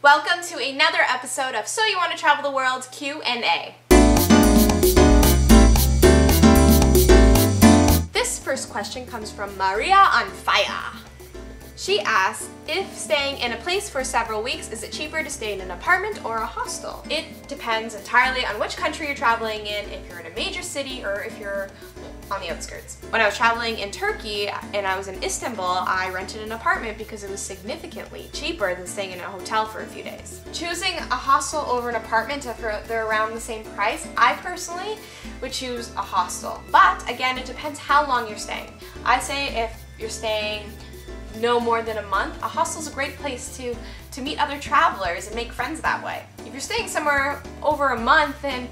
Welcome to another episode of So You Want to Travel the World Q&A. This first question comes from Maria on Fire. She asks, if staying in a place for several weeks, is it cheaper to stay in an apartment or a hostel? It depends entirely on which country you're traveling in, if you're in a major city or if you're on the outskirts. When I was traveling in Turkey and I was in Istanbul, I rented an apartment because it was significantly cheaper than staying in a hotel for a few days. Choosing a hostel over an apartment if they're around the same price, I personally would choose a hostel. But again, it depends how long you're staying. I say if you're staying no more than a month, a hostel's a great place to meet other travelers and make friends that way. If you're staying somewhere over a month, then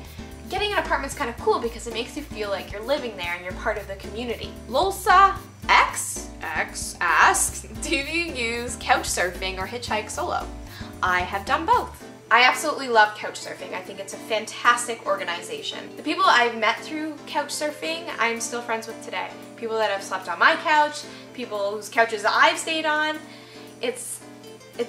getting an apartment's kind of cool because it makes you feel like you're living there and you're part of the community. Lolsa X asks, do you use couch surfing or hitchhike solo? I have done both. I absolutely love couch surfing. I think it's a fantastic organization. The people I've met through couch surfing, I'm still friends with today. People that have slept on my couch, people whose couches I've stayed on. It's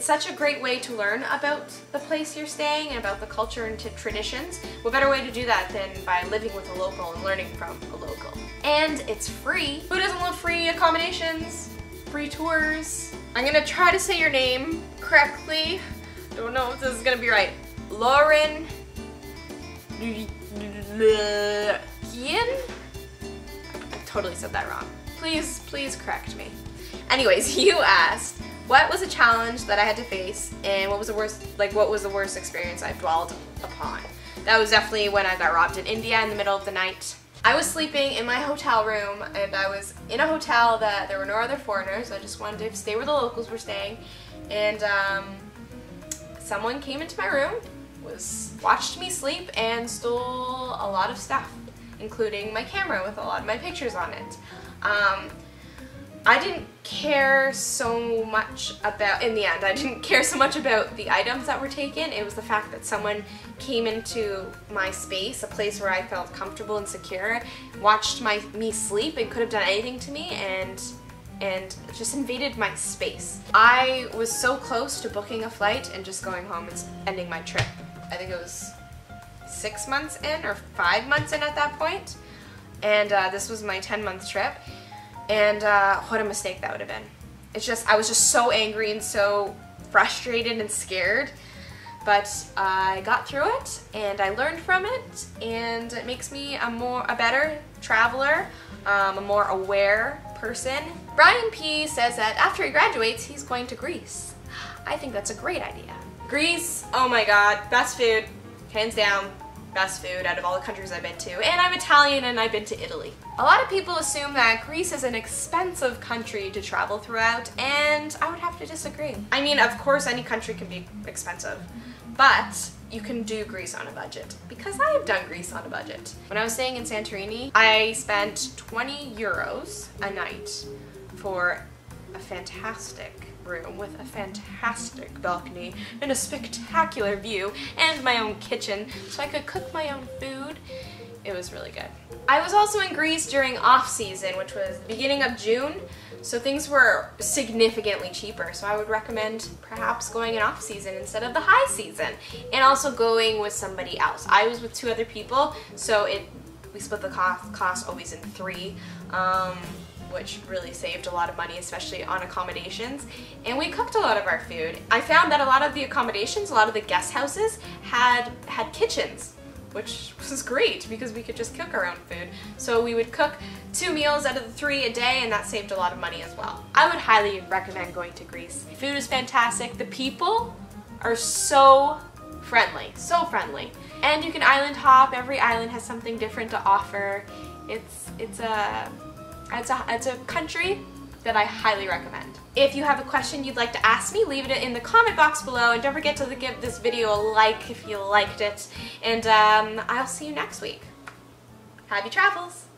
such a great way to learn about the place you're staying and about the culture and traditions. What better way to do that than by living with a local and learning from a local? And it's free. Who doesn't love free accommodations? Free tours? I'm gonna try to say your name correctly. Don't know if this is gonna be right. Lauren Ian? I totally said that wrong. Please correct me. Anyways, you asked, what was a challenge that I had to face and what was the worst experience I've dwelled upon? That was definitely when I got robbed in India in the middle of the night. I was sleeping in my hotel room and I was in a hotel that there were no other foreigners. I just wanted to stay where the locals were staying, and someone came into my room, watched me sleep, and stole a lot of stuff, including my camera with a lot of my pictures on it. I didn't care so much about, in the end, I didn't care so much about the items that were taken. It was the fact that someone came into my space, a place where I felt comfortable and secure, watched me sleep and could have done anything to me, and just invaded my space. I was so close to booking a flight and just going home and ending my trip. I think it was 6 months in or 5 months in at that point, and this was my 10-month trip. And what a mistake that would have been. I was just so angry and so frustrated and scared. But I got through it and I learned from it, and it makes me a better traveler, a more aware person. Brian P says that after he graduates, he's going to Greece. I think that's a great idea. Greece, oh my god, best food, hands down. Best food out of all the countries I've been to, and I'm Italian and I've been to Italy. A lot of people assume that Greece is an expensive country to travel throughout, and I would have to disagree. I mean, of course any country can be expensive, but you can do Greece on a budget, because I have done Greece on a budget. When I was staying in Santorini, I spent 20 euros a night for a fantastic room with a fantastic balcony and a spectacular view and my own kitchen, so I could cook my own food. It was really good. I was also in Greece during off-season, which was the beginning of June, so things were significantly cheaper, so I would recommend perhaps going in off-season instead of the high season, and also going with somebody else. I was with 2 other people, so we split the cost always in 3. Which really saved a lot of money, especially on accommodations. And we cooked a lot of our food. I found that a lot of the accommodations, a lot of the guest houses had kitchens, which was great because we could just cook our own food. So we would cook 2 meals out of the 3 a day, and that saved a lot of money as well. I would highly recommend going to Greece. The food is fantastic. The people are so friendly, And you can island hop. Every island has something different to offer. It's a country that I highly recommend. If you have a question you'd like to ask me, leave it in the comment box below, and don't forget to give this video a like if you liked it, and I'll see you next week. Happy travels!